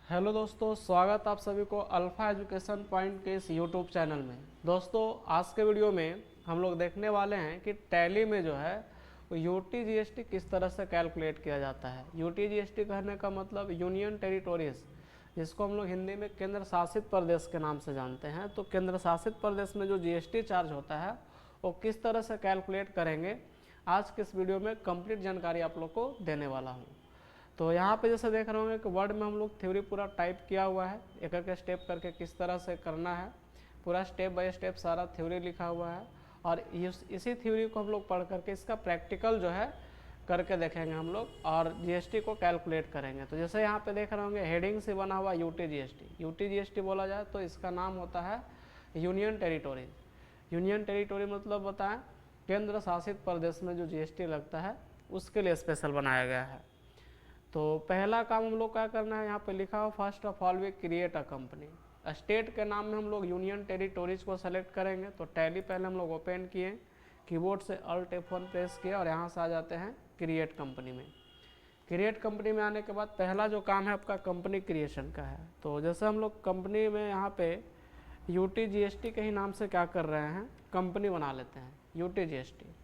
Hello दोस्तों, स्वागत आप सभी को अल्फा एजुकेशन पॉइंट के इस यूट्यूब चैनल में। दोस्तों, आज के वीडियो में हम लोग देखने वाले हैं कि टैली में जो है वो यूटी जीएसटी किस तरह से कैलकुलेट किया जाता है। यूटी जीएसटी कहने का मतलब यूनियन टेरिटोरीज, जिसको हम लोग हिंदी में केंद्र शासित प्रदेश के नाम से जानते हैं। तो केंद्र शासित प्रदेश में जो जीएसटी चार्ज होता है वो किस तरह से कैलकुलेट करेंगे, आज के इस वीडियो में कंप्लीट जानकारी आप लोग को देने वाला हूँ। तो यहाँ पे जैसे देख रहे होंगे कि वर्ड में हम लोग थ्योरी पूरा टाइप किया हुआ है, एक एक स्टेप करके किस तरह से करना है, पूरा स्टेप बाय स्टेप सारा थ्योरी लिखा हुआ है। और इसी थ्योरी को हम लोग पढ़ करके इसका प्रैक्टिकल जो है करके देखेंगे हम लोग, और जीएसटी को कैलकुलेट करेंगे। तो जैसे यहाँ पे देख रहे होंगे हेडिंग से बना हुआ यूटी जीएसटी। यूटी जीएसटी बोला जाए तो इसका नाम होता है यूनियन टेरिटोरीज। यूनियन टेरिटोरी मतलब बताएं, केंद्र शासित प्रदेश में जो जीएसटी लगता है उसके लिए स्पेशल बनाया गया है। तो पहला काम हम लोग क्या करना है, यहाँ पे लिखा हो first of all we create a company. State के नाम में हम लोग यूनियन टेरिटोरीज को सेलेक्ट करेंगे। तो टैली पहले हम लोग ओपन किए, कीबोर्ड से अल्ट F1 प्रेस किया और यहाँ से आ जाते हैं क्रिएट कंपनी में। क्रिएट कंपनी में आने के बाद पहला जो काम है आपका कंपनी क्रिएशन का है। तो जैसे हम लोग कंपनी में यहाँ पे यूटी जीएसटी के ही नाम से क्या कर रहे हैं, कंपनी बना लेते हैं यूटी जीएसटी।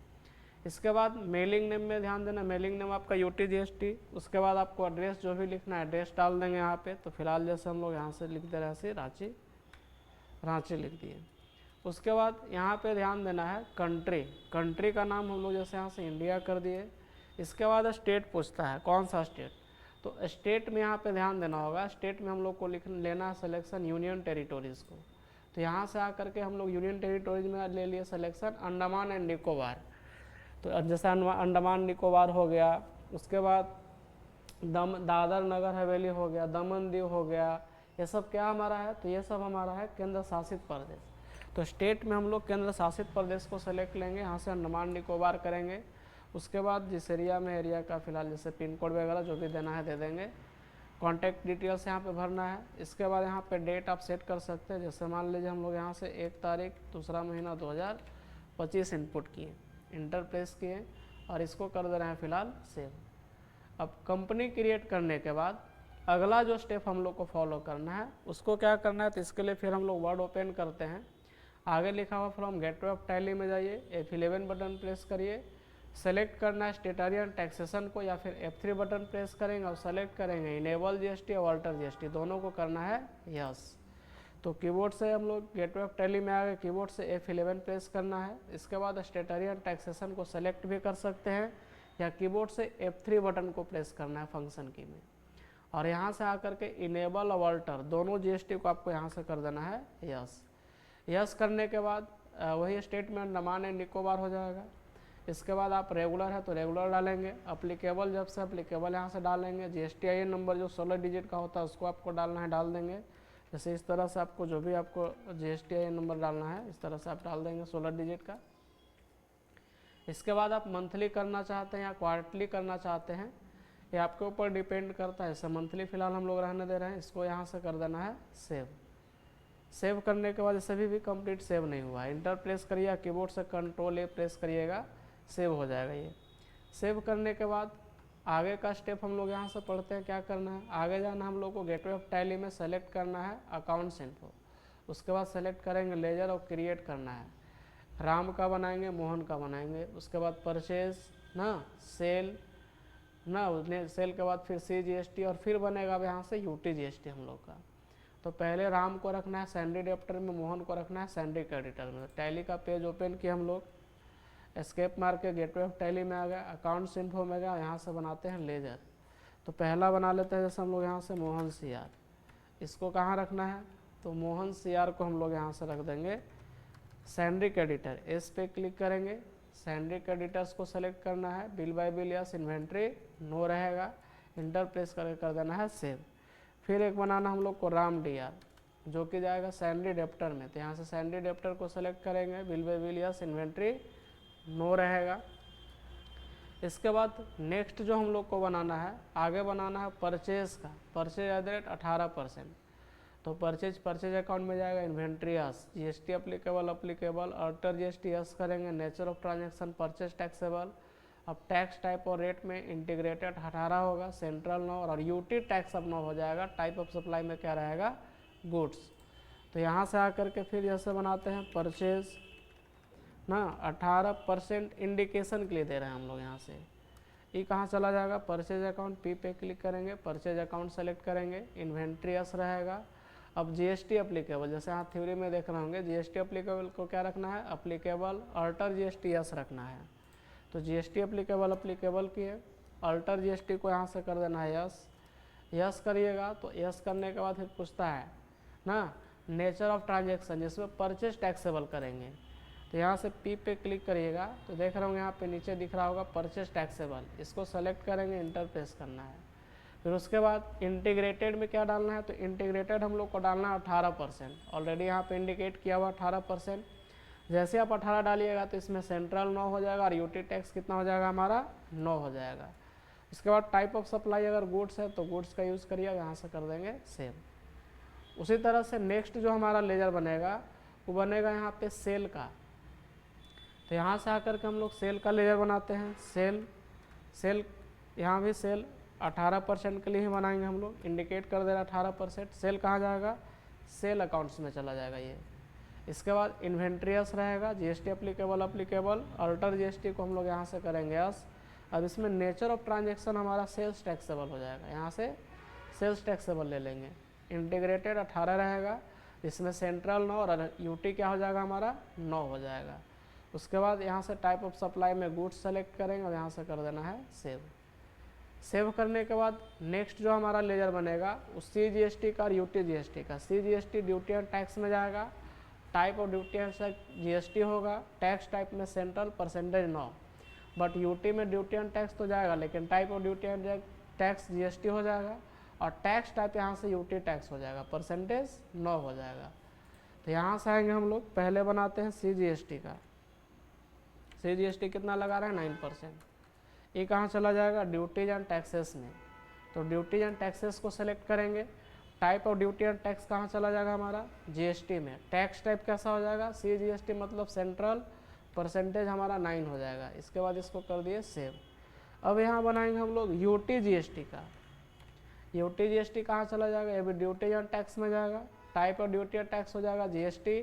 इसके बाद मेलिंग नेम में ध्यान देना, मेलिंग नेम आपका यूटी जीएसटी। उसके बाद आपको एड्रेस जो भी लिखना है एड्रेस डाल देंगे यहाँ पे। तो फिलहाल जैसे हम लोग यहाँ से लिख दे रहे हैं रांची, रांची लिख दिए। उसके बाद यहाँ पे ध्यान देना है कंट्री, कंट्री का नाम हम लोग जैसे यहाँ से इंडिया कर दिए। इसके बाद स्टेट पूछता है कौन सा स्टेट, तो स्टेट में यहाँ पे ध्यान देना होगा। स्टेट में हम लोग को लेना है सिलेक्शन यूनियन टेरिटोरीज़ को। तो यहाँ से आकर के हम लोग यूनियन टेरिटोरीज में ले लिए सिलेक्शन अंडमान एंड निकोबार। तो जैसे अंडमान निकोबार हो गया, उसके बाद दादर नगर हवेली हो गया, दमन दीव हो गया, ये सब क्या हमारा है, तो ये सब हमारा है केंद्र शासित प्रदेश। तो स्टेट में हम लोग केंद्र शासित प्रदेश को सेलेक्ट लेंगे, यहाँ से अंडमान निकोबार करेंगे। उसके बाद जिस एरिया में एरिया का फिलहाल जैसे पिन कोड वगैरह जो भी देना है दे देंगे। कॉन्टैक्ट डिटेल्स यहाँ पे भरना है। इसके बाद यहाँ पे डेट आप सेट कर सकते हैं। जैसे मान लीजिए हम लोग यहाँ से 1 तारीख दूसरा महीना 2025 इनपुट किए, इंटर प्रेस किए और इसको कर दे रहे हैं फिलहाल सेव। अब कंपनी क्रिएट करने के बाद अगला जो स्टेप हम लोग को फॉलो करना है उसको क्या करना है, तो इसके लिए फिर हम लोग वर्ड ओपन करते हैं। आगे लिखा हुआ फ्रॉम गेटवे ऑफ टैली में जाइए, F11 बटन प्रेस करिए, सेलेक्ट करना है स्टेटरियन टैक्सेशन को, या फिर F3 बटन प्रेस करेंगे और सेलेक्ट करेंगे इनेबल जीएसटी और अल्टर जीएसटी, दोनों को करना है यस। तो कीबोर्ड से हम लोग गेटवे ऑफ टैली में आ गए, कीबोर्ड से F11 प्रेस करना है। इसके बाद स्टेटरियन टैक्सेशन को सेलेक्ट भी कर सकते हैं, या कीबोर्ड से F3 बटन को प्रेस करना है फंक्शन की में। और यहाँ से आकर के इनेबल और अल्टर दोनों जीएसटी को आपको यहाँ से कर देना है यस। यस करने के बाद वही स्टेटमेंट अंडमान एंड निकोबार हो जाएगा। इसके बाद आप रेगुलर है तो रेगुलर डालेंगे, अप्लीकेबल जब से अप्लीकेबल यहाँ से डालेंगे। GSTIN नंबर जो 16 डिजिट का होता है उसको आपको डालना है, डाल देंगे। जैसे इस तरह से आपको जो भी आपको GSTIN नंबर डालना है इस तरह से आप डाल देंगे 16 डिजिट का। इसके बाद आप मंथली करना चाहते हैं या क्वार्टरली करना चाहते हैं, ये आपके ऊपर डिपेंड करता है। जैसे मंथली फिलहाल हम लोग रहने दे रहे हैं, इसको यहाँ से कर देना है सेव। सेव करने के बाद सभी भी कंप्लीट सेव नहीं हुआ है, इंटर प्रेस करिए, कीबोर्ड से Ctrl A प्रेस करिएगा, सेव हो जाएगा ये। सेव करने के बाद आगे का स्टेप हम लोग यहाँ से पढ़ते हैं क्या करना है। आगे जाना हम लोग को गेटवे ऑफ टैली में सेलेक्ट करना है अकाउंट्स इन्फो। उसके बाद सेलेक्ट करेंगे लेजर और क्रिएट करना है, राम का बनाएंगे मोहन का बनाएंगे। उसके बाद परचेज ना, सेल ना, सेल के बाद फिर CGST और फिर बनेगा अब यहाँ से UT GST हम लोग का। तो पहले राम को रखना है सैंडी डेप्टर में, मोहन को रखना है सैंडी क्रेडिटर में। तो टैली का पेज ओपन किया हम लोग, एस्केप मार के गेटवे ऑफ टैली में आ गया, अकाउंट्स इन्फो में गया, यहाँ से बनाते हैं लेजर। तो पहला बना लेते हैं जैसे हम लोग यहाँ से मोहन CR, इसको कहाँ रखना है, तो मोहन CR को हम लोग यहाँ से रख देंगे सैंडी क्रेडिटर। एस पे क्लिक करेंगे, सैंडी क्रेडिटर्स को सेलेक्ट करना है, bill by bill yes, inventory no रहेगा, इंटर प्रेस करके कर देना है सेव। फिर एक बनाना हम लोग को राम DR जो कि जाएगा सैंडी डेप्टर में। तो यहाँ से सैंडी डेप्टर को सेलेक्ट करेंगे, bill by bill yes, inventory no रहेगा। इसके बाद नेक्स्ट जो हम लोग को बनाना है, आगे बनाना है परचेज का, परचेज @ 18%। तो परचेज अकाउंट में जाएगा, inventory yes, GST applicable alter GST yes करेंगे, nature of transaction purchase taxable, अब टैक्स टाइप और रेट में इंटीग्रेटेड 18 होगा, सेंट्रल 9 और यूटी टैक्स अब 9 हो जाएगा। टाइप ऑफ सप्लाई में क्या रहेगा, गुड्स। तो यहाँ से आकर के फिर जैसे बनाते हैं परचेज ना, 18% इंडिकेशन के लिए दे रहे हैं हम लोग। यहाँ से ये कहाँ चला जाएगा, परचेज अकाउंट, पी पे क्लिक करेंगे, परचेज अकाउंट सेलेक्ट करेंगे, इन्वेंट्री एस रहेगा। अब जीएसटी अप्लीकेबल, जैसे यहाँ थ्योरी में देख रहे होंगे, जीएसटी अप्लीकेबल को क्या रखना है, अप्लीकेबल अल्टर जीएसटी एस रखना है। तो जीएसटी अप्लीकेबल अप्लीकेबल की है, अल्टर जीएसटी को यहाँ से कर देना है यस। यस करिएगा तो यस करने के बाद फिर पूछता है ना नेचर ऑफ ट्रांजेक्शन, जिसमें परचेज टैक्सेबल करेंगे। तो यहाँ से पी पे क्लिक करिएगा तो देख रहे होंगे यहाँ पे नीचे दिख रहा होगा परचेज टैक्सेबल, इसको सेलेक्ट करेंगे, इंटर प्रेस करना है। फिर उसके बाद इंटीग्रेटेड में क्या डालना है, तो इंटीग्रेटेड हम लोग को डालना है 18%। ऑलरेडी यहाँ पे इंडिकेट किया हुआ 18%। जैसे आप 18 डालिएगा तो इसमें सेंट्रल 9 हो जाएगा और यूटी टैक्स कितना हो जाएगा हमारा, 9 हो जाएगा। इसके बाद टाइप ऑफ सप्लाई अगर गुड्स है तो गुड्स का यूज़ करिए, यहाँ से कर देंगे सेव। उसी तरह से नेक्स्ट जो हमारा लेजर बनेगा वो बनेगा यहाँ पे सेल का। तो यहाँ से आकर के हम लोग सेल का लेजर बनाते हैं। सेल यहाँ भी सेल 18% के लिए ही बनाएंगे हम लोग, इंडिकेट कर दे रहा 18%। सेल कहाँ जाएगा, सेल अकाउंट्स में चला जाएगा ये। इसके बाद इन्वेंट्रीस रहेगा, जीएसटी अप्लीकेबल अल्टर जीएसटी को हम लोग यहाँ से करेंगे यस। अब इसमें नेचर ऑफ ट्रांजेक्शन हमारा सेल्स टैक्सेबल हो जाएगा, यहाँ से सेल्स टैक्सेबल ले लेंगे। इंटीग्रेटेड 18 रहेगा, इसमें सेंट्रल 9 और यूटी क्या हो जाएगा हमारा, 9 हो जाएगा। उसके बाद यहाँ से टाइप ऑफ सप्लाई में गुड्स सेलेक्ट करेंगे और यहाँ से कर देना है सेव। सेव करने के बाद नेक्स्ट जो हमारा लेजर बनेगा वो CGST का और UT-GST का। CGST ड्यूटी एंड टैक्स में जाएगा, type of duty and GST होगा, टैक्स टाइप में सेंट्रल, परसेंटेज 9। बट यूटी में ड्यूटी एंड टैक्स तो जाएगा लेकिन type of duty and tax GST हो जाएगा और टैक्स टाइप यहाँ से यूटी टैक्स हो जाएगा, परसेंटेज 9 हो जाएगा। तो यहाँ से आएंगे हम लोग, पहले बनाते हैं CGST का। CGST कितना लगा रहे हैं, 9%। ये कहाँ चला जाएगा, ड्यूटीज एंड टैक्सेस में। तो ड्यूटीज एंड टैक्सेस को सेलेक्ट करेंगे। Type of duty and tax कहाँ चला जाएगा हमारा, GST में। टैक्स टाइप कैसा हो जाएगा, CGST मतलब सेंट्रल, परसेंटेज हमारा 9 हो जाएगा। इसके बाद इसको कर दिए सेव। अब यहाँ बनाएंगे हम लोग UT-GST का। UT-GST कहाँ चला जाएगा, ये भी ड्यूटीज एंड टैक्स में जाएगा। Type of duty and tax हो जाएगा GST,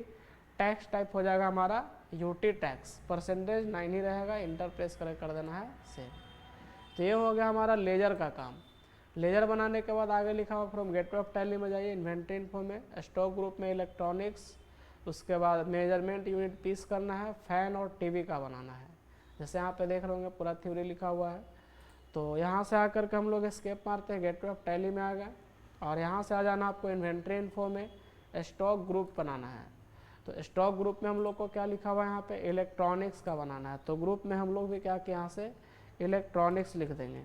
टैक्स टाइप हो जाएगा हमारा यूटी टैक्स, परसेंटेज 9 ही रहेगा। इंटर प्रेस कर देना है सेव। तो ये हो गया हमारा लेजर का काम। लेजर बनाने के बाद आगे लिखा हुआ फ्रॉम गेटवे ऑफ टैली में जाइए, इन्वेंट्री इन्फो में, स्टॉक ग्रुप में इलेक्ट्रॉनिक्स, उसके बाद मेजरमेंट यूनिट पीस करना है, फैन और टीवी का बनाना है। जैसे यहाँ पे देख रहे होंगे पूरा थ्योरी लिखा हुआ है। तो यहाँ से आकर के हम लोग एस्केप मारते हैं, गेटवे ऑफ टैली में आ गए और यहाँ से आ जाना आपको इन्वेंट्री इन्फो में, स्टॉक ग्रुप बनाना है। तो स्टॉक ग्रुप में हम लोग को क्या लिखा हुआ है यहाँ पे, इलेक्ट्रॉनिक्स का बनाना है। तो ग्रुप में हम लोग भी क्या किया, यहाँ से इलेक्ट्रॉनिक्स लिख देंगे,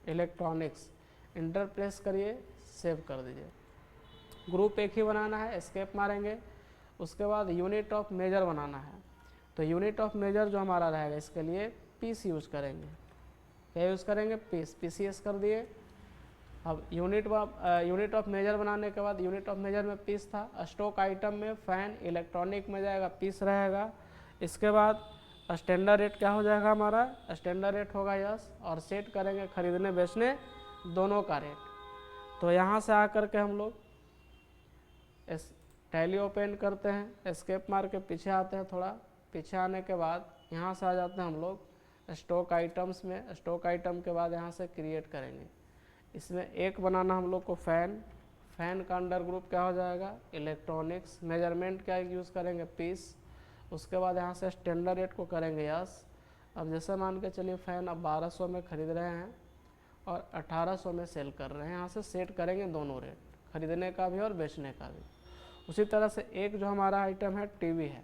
इलेक्ट्रॉनिक्स। इंटर प्रेस करिए, सेव कर दीजिए। ग्रुप एक ही बनाना है, एस्केप मारेंगे। उसके बाद यूनिट ऑफ मेजर बनाना है। तो यूनिट ऑफ मेजर जो हमारा रहेगा इसके लिए पीस यूज़ करेंगे। क्या यूज़ करेंगे, पीस, PCS कर दिए। अब यूनिट ऑफ मेजर बनाने के बाद यूनिट ऑफ मेजर में पीस था, स्टॉक आइटम में फैन, इलेक्ट्रॉनिक में जाएगा पीस रहेगा। इसके बाद स्टैंडर्ड रेट क्या हो जाएगा हमारा, स्टैंडर्ड रेट होगा यस, और सेट करेंगे खरीदने बेचने दोनों का रेट। तो यहाँ से आकर के हम लोग टैली ओपन करते हैं, एस्केप मार के पीछे आते हैं, थोड़ा पीछे आने के बाद यहाँ से आ जाते हैं हम लोग स्टॉक आइटम्स में। स्टॉक आइटम के बाद यहाँ से क्रिएट करेंगे। इसमें एक बनाना हम लोग को फैन, फैन का अंडर ग्रुप क्या हो जाएगा, इलेक्ट्रॉनिक्स। मेजरमेंट क्या यूज़ करेंगे, पीस। उसके बाद यहाँ से स्टैंडर्ड रेट को करेंगे यस। अब जैसे मान के चलिए फैन अब 1200 में ख़रीद रहे हैं और 1800 में सेल कर रहे हैं, यहाँ से सेट करेंगे दोनों रेट, खरीदने का भी और बेचने का भी। उसी तरह से एक जो हमारा आइटम है टीवी है,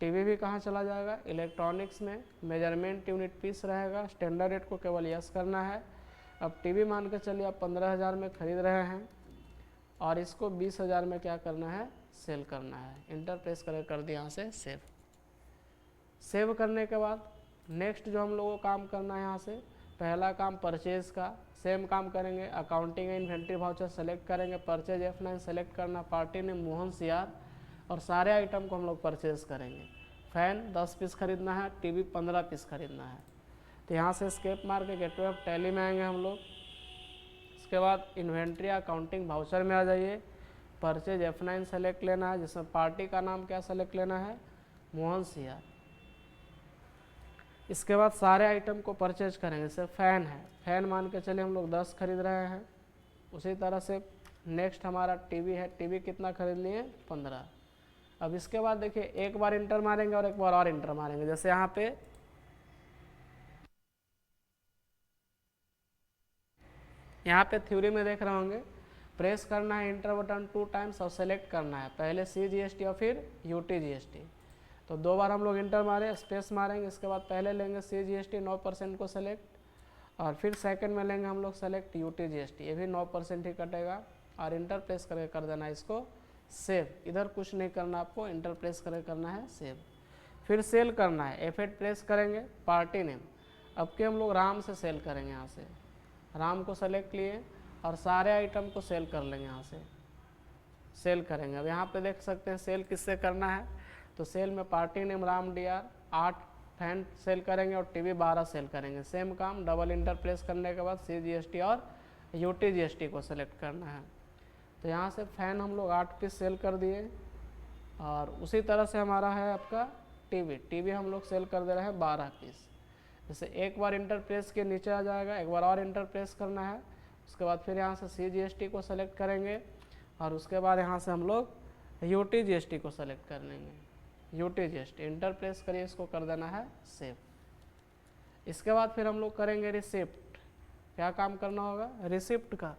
टीवी भी कहाँ चला जाएगा, इलेक्ट्रॉनिक्स में। मेजरमेंट यूनिट पीस रहेगा, स्टैंडर्ड रेट को केवल यस करना है। अब टीवी मान के चलिए आप 15,000 में ख़रीद रहे हैं और इसको 20,000 में क्या करना है, सेल करना है। इंटर प्रेस कर दिया यहाँ से सेव। सेव करने के बाद नेक्स्ट जो हम लोगों को काम करना है, यहाँ से पहला काम परचेज़ का, सेम काम करेंगे। Accounting and inventory voucher select करेंगे, परचेज F9 सेलेक्ट करना, पार्टी नेम मोहन CR, और सारे आइटम को हम लोग परचेज़ करेंगे। फ़ैन 10 पीस खरीदना है, टीवी 15 पीस खरीदना है। तो यहाँ से स्केप मार के गेटवे ऑफ टैली में आएंगे हम लोग। इसके बाद इन्वेंट्री अकाउंटिंग वाउचर में आ जाइए। परचेज F9 सेलेक्ट लेना है, जिसमें पार्टी का नाम क्या सेलेक्ट लेना है, मोहन CR। इसके बाद सारे आइटम को परचेज करेंगे। जैसे फ़ैन है, फ़ैन मान के चलिए हम लोग 10 खरीद रहे हैं। उसी तरह से नेक्स्ट हमारा टीवी है, टीवी कितना खरीद लिए, 15। अब इसके बाद देखिए एक बार इंटर मारेंगे और एक बार और इंटर मारेंगे। जैसे यहाँ पे थ्योरी में देख रहे होंगे, प्रेस करना है इंटर बटन 2 टाइम्स और सेलेक्ट करना है पहले CGST और फिर UTGST। तो 2 बार हम लोग इंटर मारे, स्पेस मारेंगे, इसके बाद पहले लेंगे CGST 9% को सेलेक्ट और फिर सेकंड में लेंगे हम लोग सेलेक्ट UTGST, ये भी 9% ही कटेगा और इंटर प्रेस करके कर देना है इसको सेव। इधर कुछ नहीं करना आपको, इंटर प्रेस करके करना है सेव। फिर सेल करना है, F8 प्रेस करेंगे, पार्टी नेम। अब के हम लोग राम से सेल करेंगे, यहाँ से राम को सेलेक्ट लिए और सारे आइटम को सेल कर लेंगे, यहाँ से सेल करेंगे। अब यहाँ पे देख सकते हैं सेल किससे करना है, तो सेल में party name Ram DR 8 fan sale करेंगे और टीवी 12 सेल करेंगे। सेम काम, डबल इंटर प्रेस करने के बाद CGST और UTGST को सेलेक्ट करना है। तो यहाँ से फैन हम लोग 8 पीस सेल कर दिए और उसी तरह से हमारा है आपका टीवी हम लोग सेल कर दे रहे हैं 12 पीस। जैसे एक बार इंटर प्रेस के नीचे आ जाएगा, एक बार और इंटर प्रेस करना है, उसके बाद फिर यहाँ से CGST को सेलेक्ट करेंगे और उसके बाद यहाँ से हम लोग UTGST को सेलेक्ट कर लेंगे। UTGST इंटर प्रेस करिए, इसको कर देना है सेव। इसके बाद फिर हम लोग करेंगे रिसिप्ट। क्या काम करना होगा, रिसिप्ट का,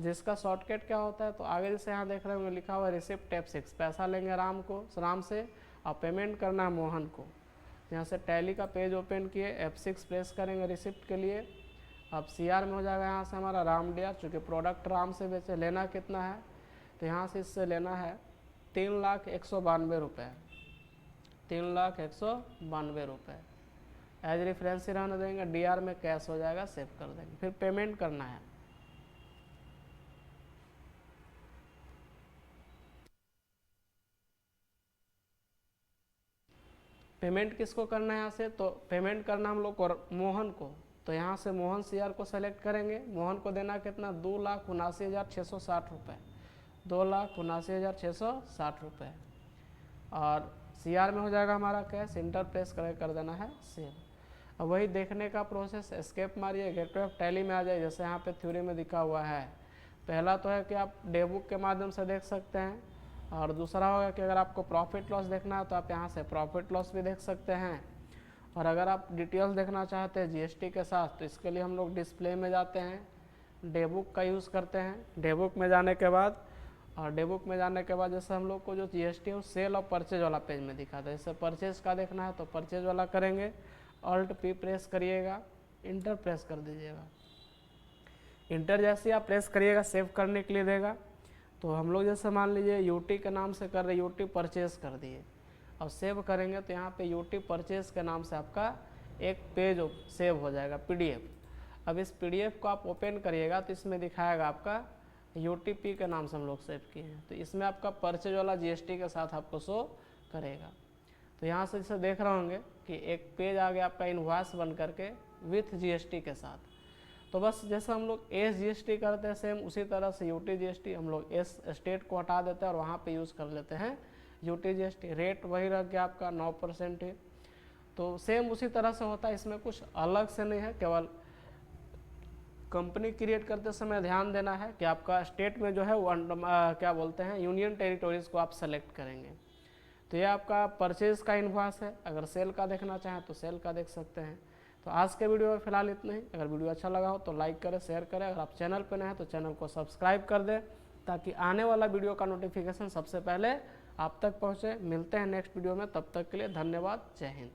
जिसका शॉर्टकट क्या होता है, तो आगे जैसे यहाँ देख रहे होंगे लिखा हुआ है रिसिप्ट F6। पैसा लेंगे राम से और पेमेंट करना है मोहन को। यहाँ से टैली का पेज ओपन किए, F6 प्रेस करेंगे रिसिप्ट के लिए। अब CR में हो जाएगा यहाँ से हमारा राम DR, चूँकि प्रोडक्ट राम से बेचे। लेना कितना है, तो यहाँ से इससे लेना है 3,192 रुपये, 3,192 रुपये। एज रेफरेंस ही रहने देंगे, DR में कैश हो जाएगा, सेव कर देंगे। फिर पेमेंट करना है। पेमेंट किसको करना है यहाँ से, तो पेमेंट करना हम लोग को मोहन को। तो यहाँ से मोहन CR को सेलेक्ट करेंगे। मोहन को देना कितना, 2,79,660 रुपये, 2,79,660 रुपये। और CR में हो जाएगा हमारा कैश, इंटर प्रेस करके कर देना है सेव। अब वही देखने का प्रोसेस, एस्केप मारिए, गेटवे ऑफ टैली में आ जाए। जैसे यहाँ पे थ्योरी में दिखा हुआ है, पहला तो है कि आप डेबुक के माध्यम से देख सकते हैं और दूसरा होगा कि अगर आपको प्रॉफिट लॉस देखना है तो आप यहाँ से प्रॉफिट लॉस भी देख सकते हैं। और अगर आप डिटेल्स देखना चाहते हैं GST के साथ, तो इसके लिए हम लोग डिस्प्ले में जाते हैं, डेबुक का यूज़ करते हैं। डेबुक में जाने के बाद जैसे हम लोग को जो GST है सेल और परचेज वाला पेज में दिखाता है। जैसे परचेज का देखना है तो परचेज वाला करेंगे, Alt+P प्रेस करिएगा, इंटर प्रेस कर दीजिएगा। इंटर जैसे आप प्रेस करिएगा सेव करने के लिए देगा। तो हम लोग जैसे मान लीजिए UT के नाम से कर रहे, UT परचेज कर दिए, अब सेव करेंगे तो यहाँ पे UT परचेज के नाम से आपका एक पेज सेव हो जाएगा, PDF। अब इस PDF को आप ओपन करिएगा तो इसमें दिखाएगा आपका UTP के नाम से हम लोग सेव किए हैं। तो इसमें आपका परचेज वाला GST के साथ आपको शो करेगा। तो यहाँ से जैसे देख रहे होंगे कि एक पेज आ गया आपका इनवॉइस बन करके विथ GST के साथ। तो बस जैसे हम लोग SGST करते हैं सेम उसी तरह से UTGST हम लोग स्टेट को हटा देते हैं और वहाँ पे यूज़ कर लेते हैं UTGST। रेट वही रह गया आपका 9% ही। तो सेम उसी तरह से होता है, इसमें कुछ अलग से नहीं है। केवल कंपनी क्रिएट करते समय ध्यान देना है कि आपका स्टेट में जो है वो क्या बोलते हैं, यूनियन टेरिटोरीज को आप सेलेक्ट करेंगे। तो ये आपका परचेज का इनवॉइस है। अगर सेल का देखना चाहें तो सेल का देख सकते हैं। तो आज के वीडियो में फिलहाल इतना ही। अगर वीडियो अच्छा लगा हो तो लाइक करें, शेयर करें। अगर आप चैनल पर नए हैं तो चैनल को सब्सक्राइब कर दें ताकि आने वाला वीडियो का नोटिफिकेशन सबसे पहले आप तक पहुंचे। मिलते हैं नेक्स्ट वीडियो में, तब तक के लिए धन्यवाद। जय हिंद।